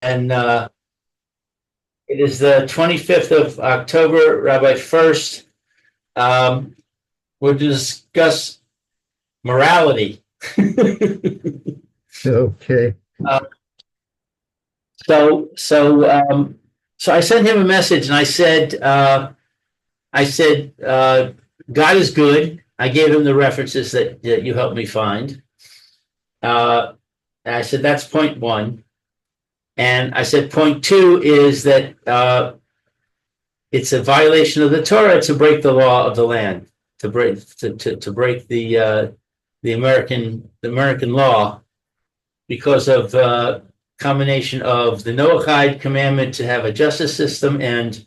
and it is the 25th of October. Rabbi Furst, we'll discuss morality. Okay. Uh, so I sent him a message, and I said, God is good. I gave him the references that you helped me find. And I said, that's point one. And I said, point two is that it's a violation of the Torah to break the law of the land, to break the American law, because of combination of the Noahide commandment to have a justice system and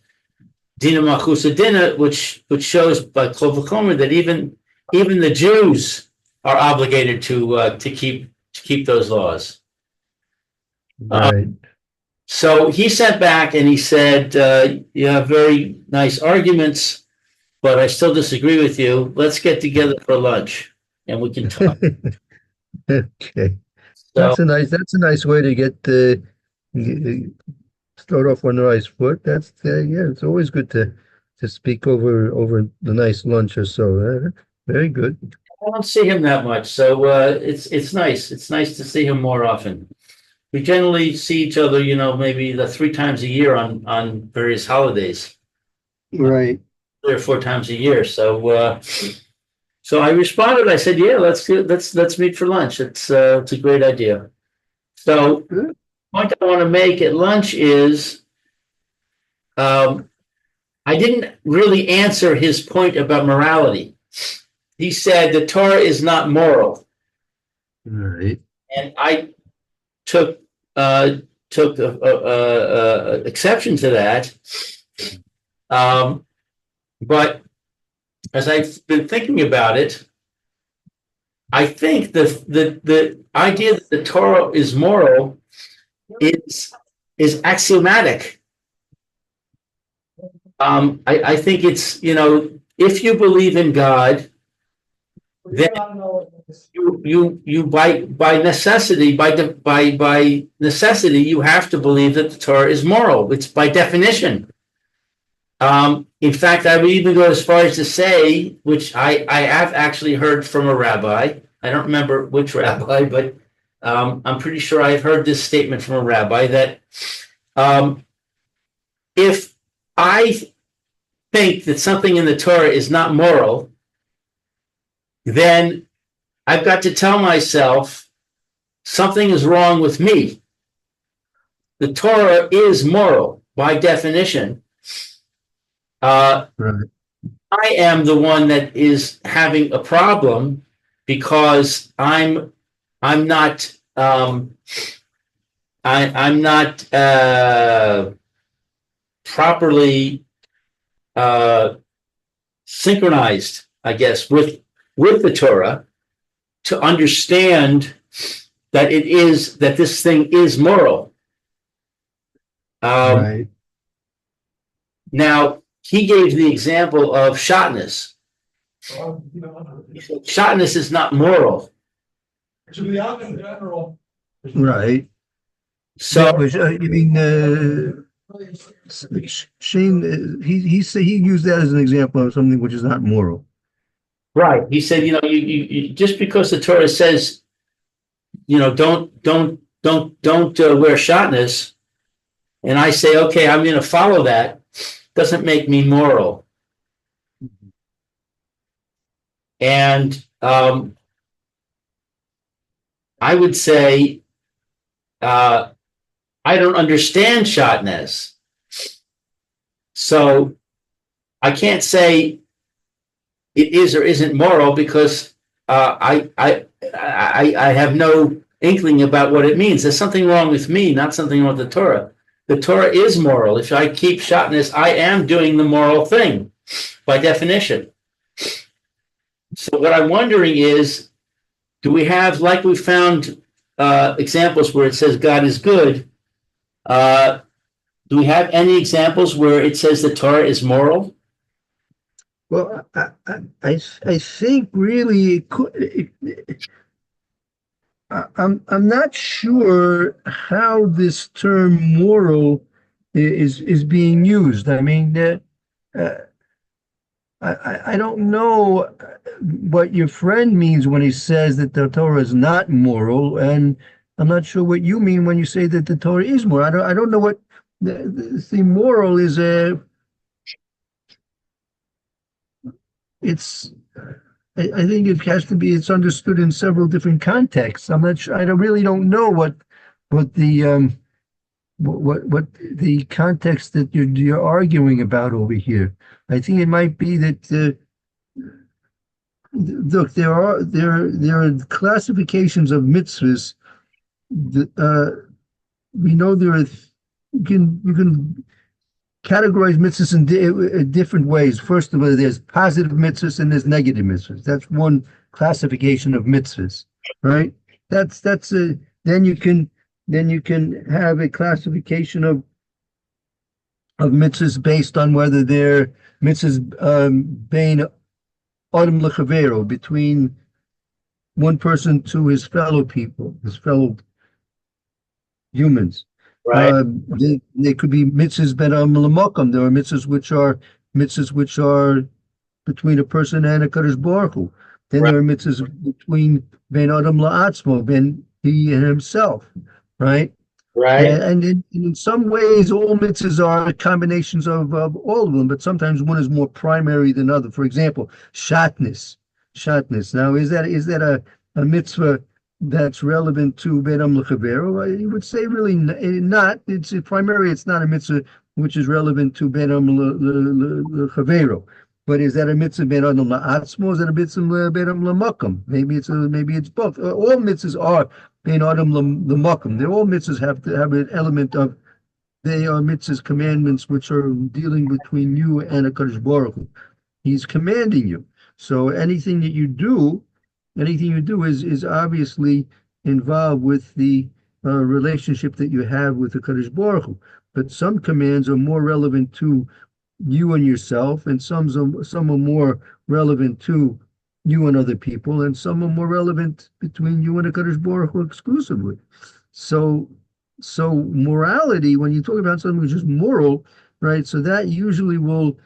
Dina Machusa Dina, which shows by Kol V'chomer that even the Jews are obligated to keep those laws. Right. So he sent back and he said, you have very nice arguments, but I still disagree with you. Let's get together for lunch and we can talk. Okay. So That's a nice way to start off on the right foot. That's yeah, it's always good to speak over the nice lunch or so. Very good. I don't see him that much. So it's nice. It's nice to see him more often. We generally see each other, maybe the 3 times a year on various holidays, Right. 3 or 4 times a year. So I responded. I said, "Yeah, let's meet for lunch. It's a great idea." So the point I want to make at lunch is, I didn't really answer his point about morality. He said the Torah is not moral, Right. and I took exception to that. But as I've been thinking about it, I think the idea that the Torah is moral is axiomatic. I think it's, if you believe in God, then you by necessity, by necessity, you have to believe that the Torah is moral. It's by definition. In fact, I would even go as far as to say, which I have actually heard from a rabbi. I don't remember which rabbi, but I'm pretty sure I've heard this statement from a rabbi that if I think that something in the Torah is not moral, then I've got to tell myself something is wrong with me. The Torah is moral by definition. Right. I am the one that is having a problem because I'm not I'm not properly synchronized, I guess, with the Torah to understand that this thing is moral. Right. Now, he gave the example of shotness. He said, shotness is not moral. Right. So, Which, Shane, he used that as an example of something which is not moral. right. He said, you just because the Torah says, don't wear shotness, and I say, okay, I'm going to follow that, doesn't make me moral. And I would say, I don't understand shotness, so I can't say it is or isn't moral because I have no inkling about what it means. There's something wrong with me, not something wrong with the Torah. The Torah is moral. If I keep shotness, I am doing the moral thing by definition. So what I'm wondering is, do we have, like we found examples where it says God is good, do we have any examples where it says the Torah is moral? Well, I think really I'm not sure how this term moral is being used. I mean, uh, I don't know what your friend means when he says that the Torah is not moral, and I'm not sure what you mean when you say that the Torah is moral. I don't know what the moral is. It's I think it has to be. It's understood in several different contexts. I'm not sure. I don't really don't know what the what the context that you're arguing about over here. I think it might be that look, there are classifications of mitzvahs. We know there are you can categorize mitzvahs in different ways. First of all, there's positive mitzvahs and there's negative mitzvahs. That's one classification of mitzvahs, right? That's a then you can have a classification of mitzvahs based on whether they're mitzvahs bein adam lechavero, between one person to his fellow people, his fellow humans. Right, They could be mitzvahs ben lamokum. There are mitzvahs which are between a person and a Kadosh Baruch Hu. Then right, there are mitzvahs between ben adam la'atzmo, ben he and himself, right? right, And in some ways, all mitzvahs are combinations of all of them, but sometimes one is more primary than other. For example, shatnez. Shatnez. Now, is that a mitzvah that's relevant to Bedam L'Chavero? You would say really not. It's primary. It's not a mitzvah which is relevant to Bedam L'Chavero. But is that a mitzvah Bedam La'atzmo? Is that a mitzvah Bedam L'Makam? Maybe it's both. All mitzvahs are Bein Adam L'Makam. They all mitzvahs have to have an element of they are mitzvahs commandments which are dealing between you and a Kadosh Baruch Hu. He's commanding you. So anything you do is obviously involved with the relationship that you have with the Kadosh Baruch Hu. But some commands are more relevant to you and yourself, and some are more relevant to you and other people, and some are more relevant between you and the Kadosh Baruch Hu exclusively. So, so morality, when you talk about something which is moral, right? So that usually will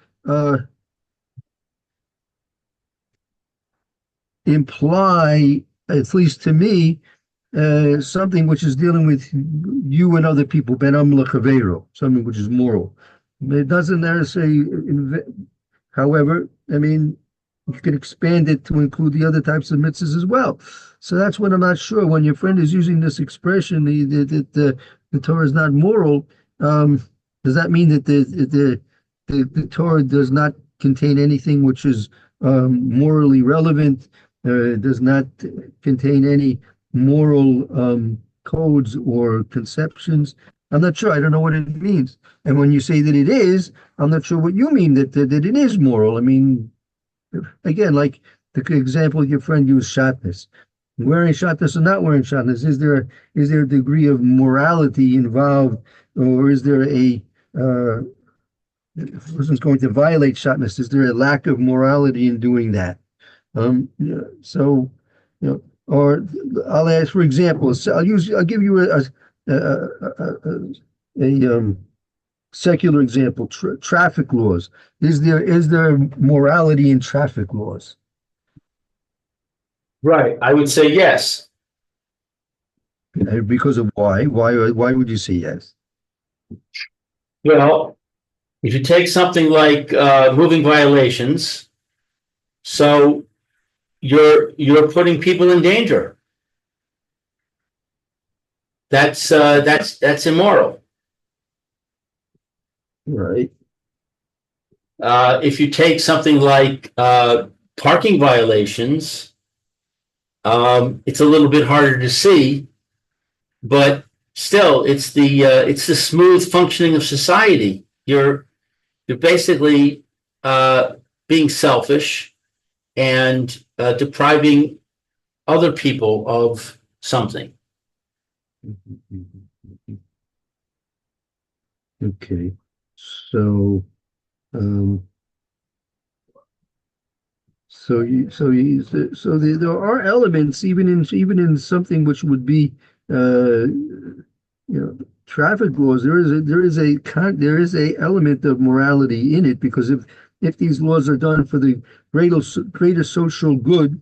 imply, at least to me, something which is dealing with you and other people, ben am lechavero, something which is moral. It doesn't necessarily, however, I mean, you can expand it to include the other types of mitzvahs as well. So that's what I'm not sure. When your friend is using this expression that the Torah is not moral, does that mean that the Torah does not contain anything which is morally relevant, does not contain any moral codes or conceptions? I'm not sure. I don't know what it means. And when you say that it is, I'm not sure what you mean that it is moral. I mean, again, like the example your friend used, shatnez. Wearing shatnez or not wearing shatnez, is there a degree of morality involved, or is there if a person's going to violate shatnez? Is there a lack of morality in doing that? Yeah, so, or I'll ask for examples. So I'll give you a secular example. Traffic laws. Is there morality in traffic laws? right. I would say yes. Because of why? Why would you say yes? Well, if you take something like moving violations, so you're putting people in danger. That's immoral. Right. If you take something like parking violations, it's a little bit harder to see, but still, it's the smooth functioning of society. You're basically being selfish and depriving other people of something. Okay. So, um, There are elements even in something which would be uh, traffic laws. There is a element of morality in it, because if these laws are done for the greater social good,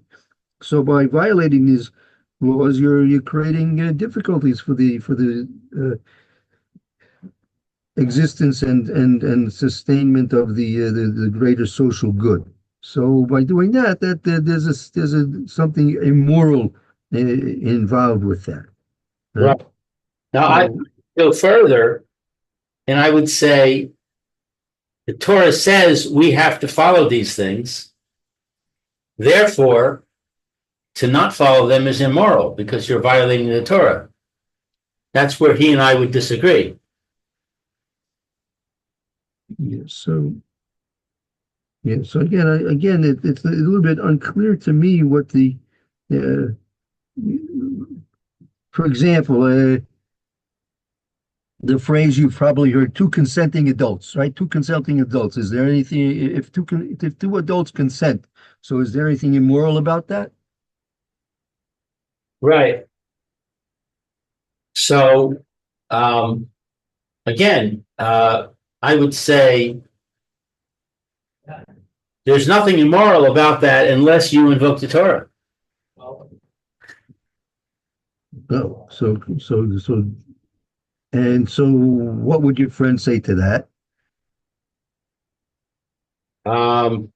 so by violating these laws, you're creating difficulties for the existence and sustainment of the greater social good. So by doing that, there's something immoral involved with that, right? Right. Now, I So go further, and I would say the Torah says we have to follow these things. Therefore, to not follow them is immoral because you're violating the Torah. That's where he and I would disagree. yeah, so yeah, so it's a little bit unclear to me what uh, for example, the phrase you've probably heard, two consenting adults, right? Two consenting adults. Is there anything, if two adults consent, so is there anything immoral about that? Right. So, um, again, I would say there's nothing immoral about that unless you invoke the Torah. No. So what would your friend say to that? Um,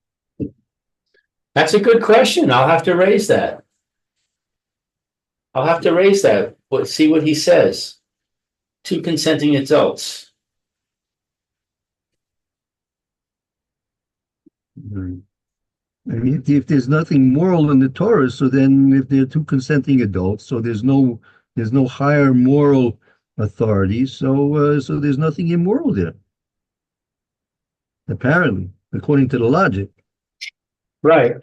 that's a good question. I'll have to raise that. I'll have to raise that. See what he says. Two consenting adults. Right. I mean, if there's nothing moral in the Torah, so then if they're two consenting adults, so there's no higher moral authority, so there's nothing immoral there, apparently, according to the logic. Right.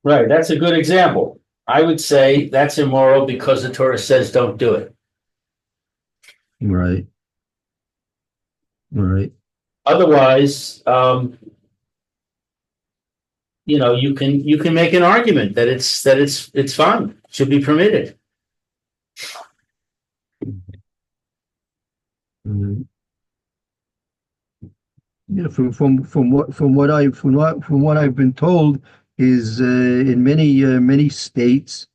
Right. That's a good example. I would say that's immoral because the Torah says don't do it. Right. Right. Otherwise, you can make an argument that it's fine, should be permitted. Mhm. Yeah, from what I've been told is in many states,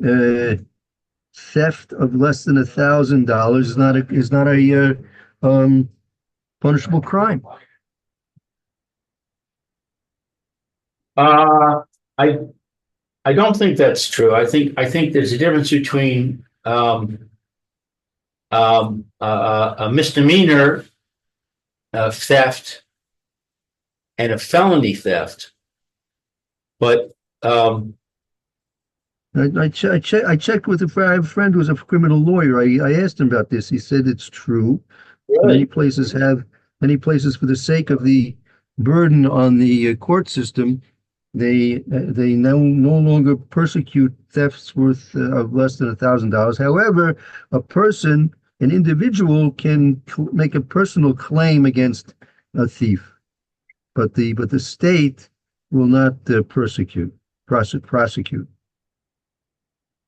uh, theft of less than $1,000 is not a punishable crime. Uh, I I don't think that's true. I think there's a difference between a misdemeanor theft and a felony theft. But I checked with I have a friend who's a criminal lawyer. I asked him about this. He said it's true. Many really, places have many places, for the sake of the burden on the court system, they no longer persecute thefts worth of less than $1,000. However, an individual can make a personal claim against a thief, but the state will not prosecute.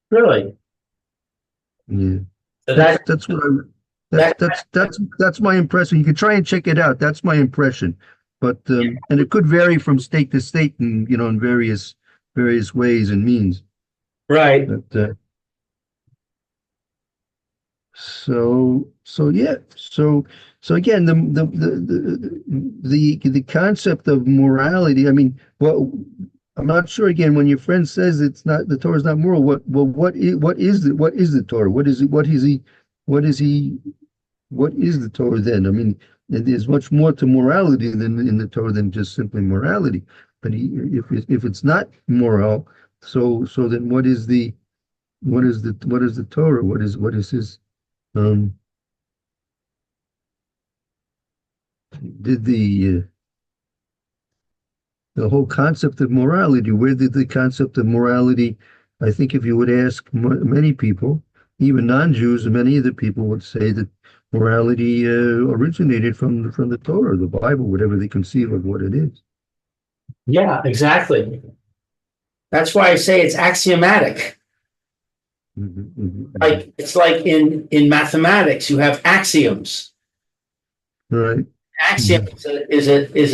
really, Yeah. so That's that's what I that's my impression. You can try and check it out. That's my impression. But and it could vary from state to state, and in various ways and means. right, But yeah. So again, the concept of morality. I mean, well, I'm not sure. Again, when your friend says the Torah is not moral, what is the Torah? What is it? What is he? What is the Torah then? I mean, there's much more to morality than in the Torah than just simply morality. But if it's not moral, so then what is the Torah? What is his um did the whole concept of morality? Where did the concept of morality? I think if you would ask many people, even non-Jews, many of the people would say that morality originated from the Torah, the Bible, whatever they conceive of what it is. Yeah, exactly. That's why I say it's axiomatic. Mhm, mhm, mhm. Like it's like in mathematics, you have axioms. Right. Axiom Mhm. is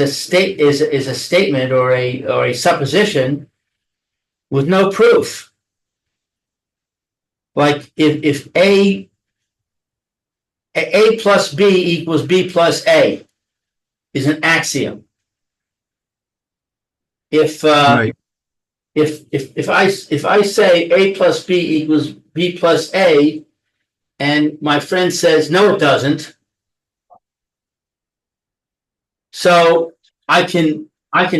a statement or a supposition with no proof. Like if A plus B equals B plus A is an axiom. If Right. if I say A plus B equals B plus A, and my friend says no, it doesn't, so I can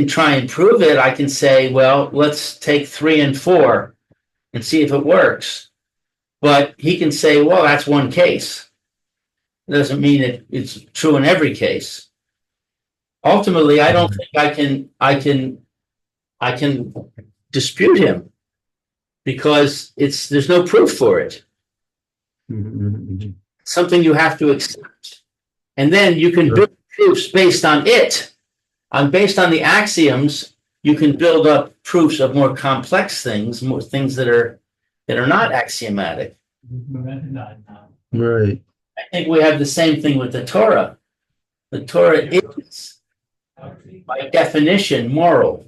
try and prove it. I can say, well, let's take 3 and 4 and see if it works. But he can say, well, that's one case. It doesn't mean it's true in every case. Ultimately, I don't Mhm, think I can dispute him because it's there's no proof for it. mhm, mhm, mhm. Something you have to accept. And then you can Right. build proofs based on it. Based on the axioms, you can build up proofs of more complex things, more things that are not axiomatic. Right. I think we have the same thing with the Torah. The Torah is, by definition, moral.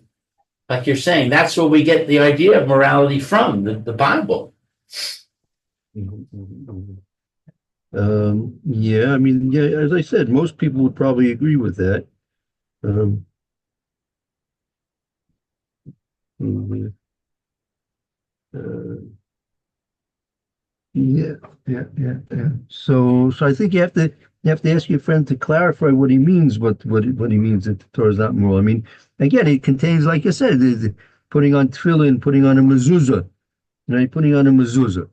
Like you're saying, that's where we get the idea of morality from, the Bible. Mhm, mhm, mhm. Yeah, I mean, yeah, as I said, most people would probably agree with that. Um, mhm, uh, yeah, yeah. So I think you have to ask your friend to clarify what he means, what he means that the Torah is not moral. I mean, again, it contains, like you said, putting on tefillin, putting on a mezuzah, right? Putting on a mezuzah.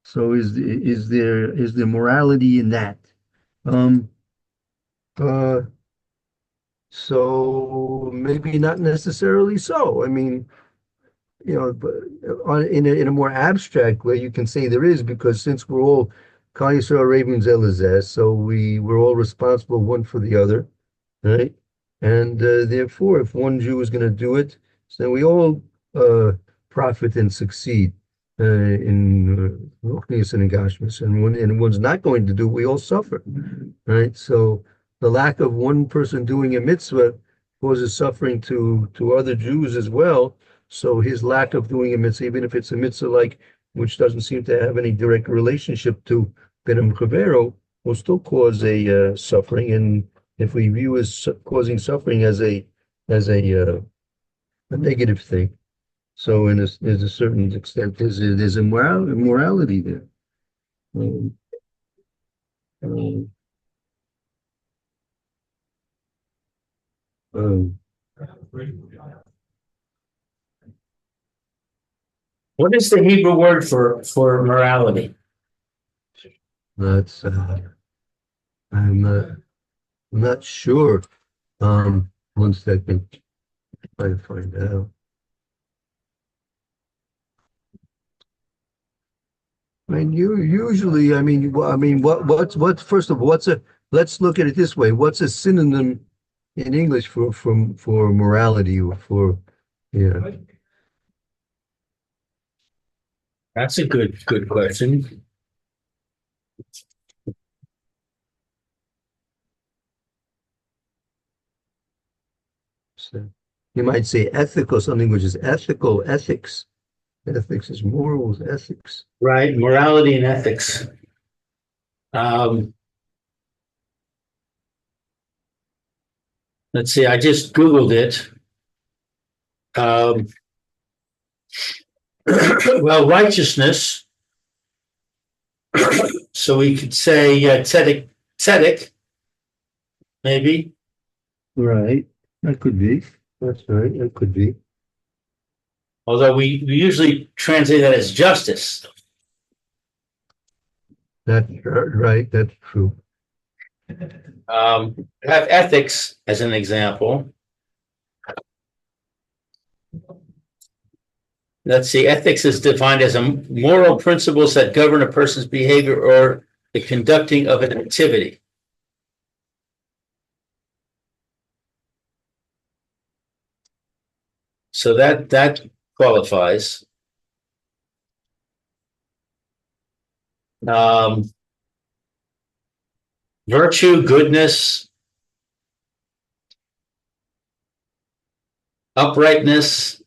So is there morality in that? Um, uh, so maybe not necessarily so. I mean, but in a more abstract way, you can say there is because since we're all Kal Yisrael Ravens Elazar, so we're all responsible one for the other, right? And therefore, if one Jew is going to do it, so then we all uh, profit and succeed in Ruchnius and in Gashmis. And one's not going to do, we all suffer, right? So the lack of one person doing a mitzvah causes suffering to other Jews as well. So his lack of doing a mitzvah, even if it's a mitzvah like which doesn't seem to have any direct relationship to Benam Chavero, will still cause a suffering. And if we view as causing suffering as a negative thing, so there's a certain extent there's a morality there. Um, um, um, What is the Hebrew word for morality? that's I'm not sure. 1 second, try to find out. I mean, you usually, I mean, what's first of all, let's look at it this way. What's a synonym in English for morality or for, yeah. That's a good question. So you might say ethical, something which is ethical, ethics. Ethics is morals, ethics. Right, morality and ethics. Um, let's see, I just Googled it. Um, well, righteousness. So we could say tzedek, maybe. Right. That could be. That's right. That could be. Although we usually translate that as justice. That's right. That's true. Have ethics as an example. Let's see, ethics is defined as a moral principles that govern a person's behavior or the conducting of an activity. So that qualifies. Um, Virtue, goodness, uprightness.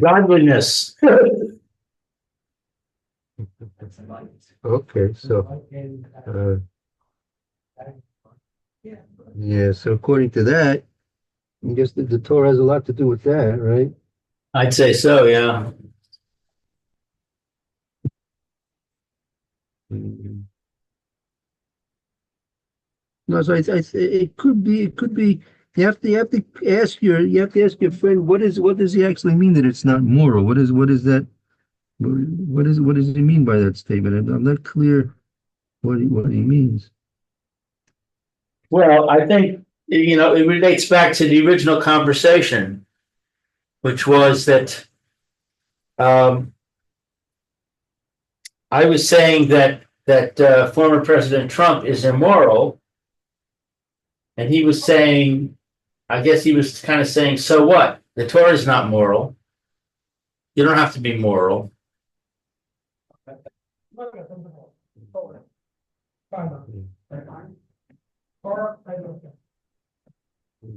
Godliness. Okay, so yeah, so according to that, I guess the Torah has a lot to do with that, right? I'd say so, yeah. Mhm. No, so it could be. You have to ask your friend what does he actually mean that it's not moral? What is that? What does he mean by that statement? I'm not clear what he means. Well, I think, it relates back to the original conversation, which was that um, I was saying that former President Trump is immoral, and he was saying, I guess he was kind of saying, so what? The Torah is not moral. You don't have to be moral.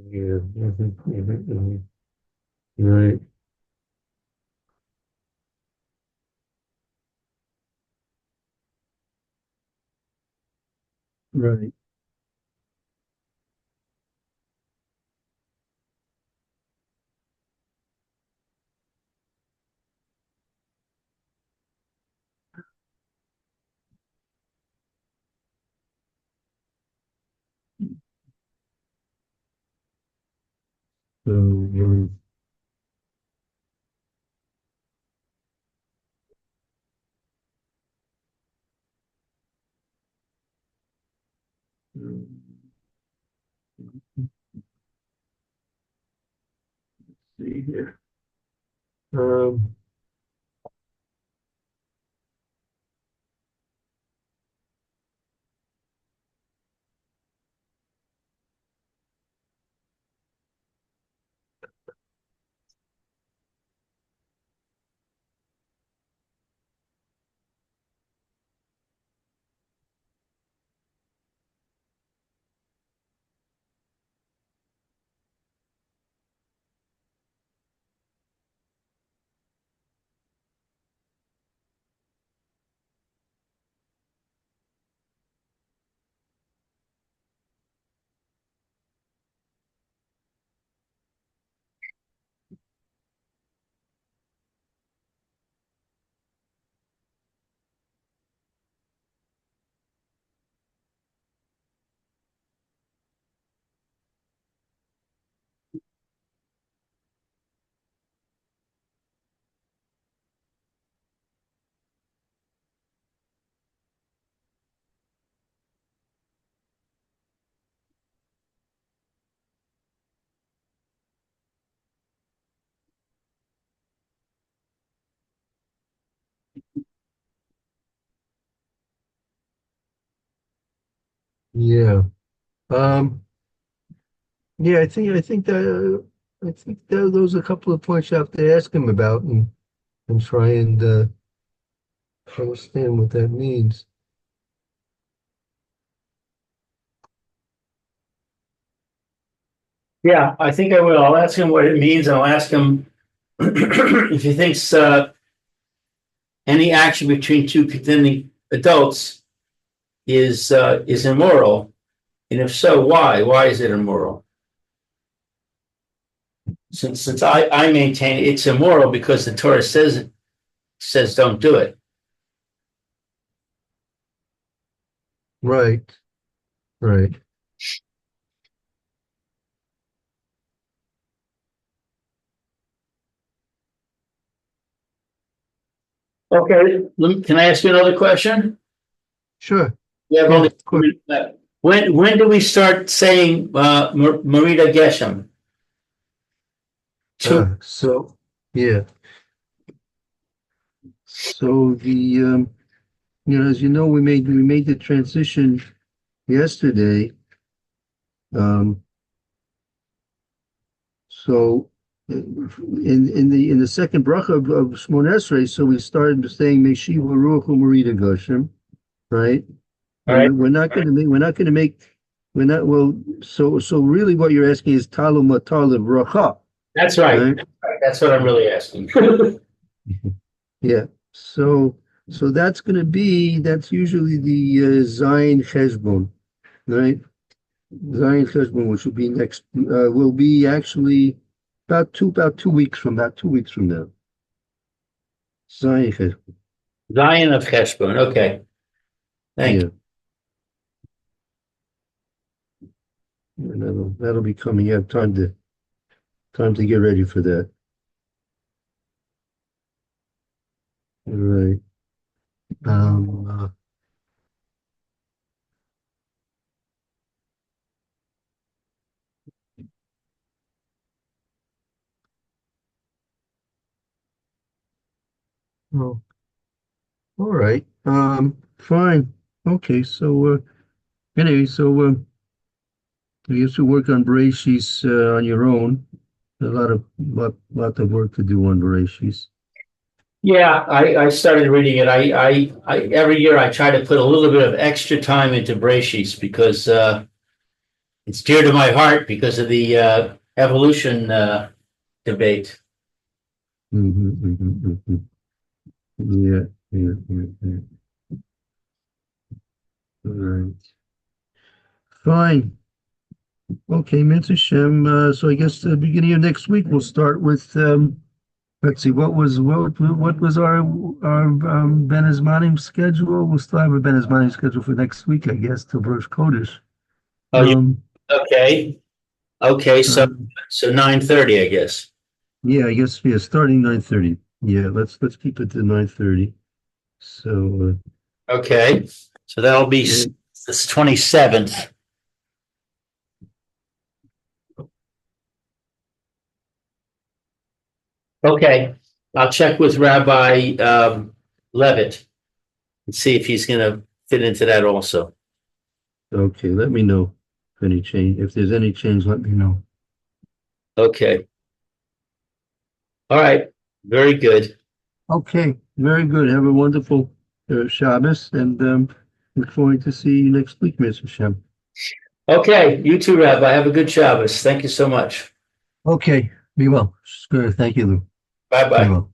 Yeah. Right. Right. So, see here. Um, Yeah. Um, yeah, I think that those are a couple of points you have to ask him about and try and understand what that means. Yeah, I think I will. I'll ask him what it means. I'll ask him if he thinks any action between two contending adults is immoral, and if so, why? Why is it immoral? Since I maintain it's immoral because the Torah says don't do it. Right, right. Okay, can I ask you another question? Sure. We have Yeah, only of course. when do we start saying Marita Geshem? Two. So yeah. So as you know, we made the transition yesterday. Um, so in the second bracha of Shmon Esrei, so we started saying Meshiva Ruach U'Marita Goshem, right? All right. And we're not well. So really, what you're asking is Talum Matar Bracha, That's right. right? That's what I'm really asking. Yeah. So that's usually the Zion Cheshbon, right? Zion Cheshbon, which will be will be actually about 2 weeks from now. Zion Cheshbon. Zion of Heshbon. Okay. Thank Yeah. And that'll be coming. You have time to get ready for that. All right. Um, oh, all right. Fine. Okay. So anyway, I guess you work on Bereshis on your own. A lot of work to do on Bereshis. Yeah, I started reading it. I every year I try to put a little bit of extra time into Brachis because it's dear to my heart because of the evolution debate. Mm-hmm. Yeah, yeah. All right. Fine. Okay, Mitzvah Shem. So I guess the beginning of next week we'll start with let's see, what was our Ben Azmanim schedule? We'll still have a Ben Azmanim schedule for next week, I guess, till Rosh Chodesh. Oh, Um, okay. Okay, so um, 9:30, I guess. yeah, I guess starting 9:30. Yeah, let's keep it to 9:30. So Okay, so that'll be uh, this 27th. Okay, I'll check with Rabbi Levitt and see if he's going to fit into that also. okay, let me know if there's any change, let me know. Okay. All right. Very good. Okay, very good. Have a wonderful Shabbos, and look forward to see you next week, Mr. Shem. Okay. You too, Rabbi. Have a good Shabbos. Thank you so much. Okay, be well. Good. Thank you, Lou. Bye Be bye. well.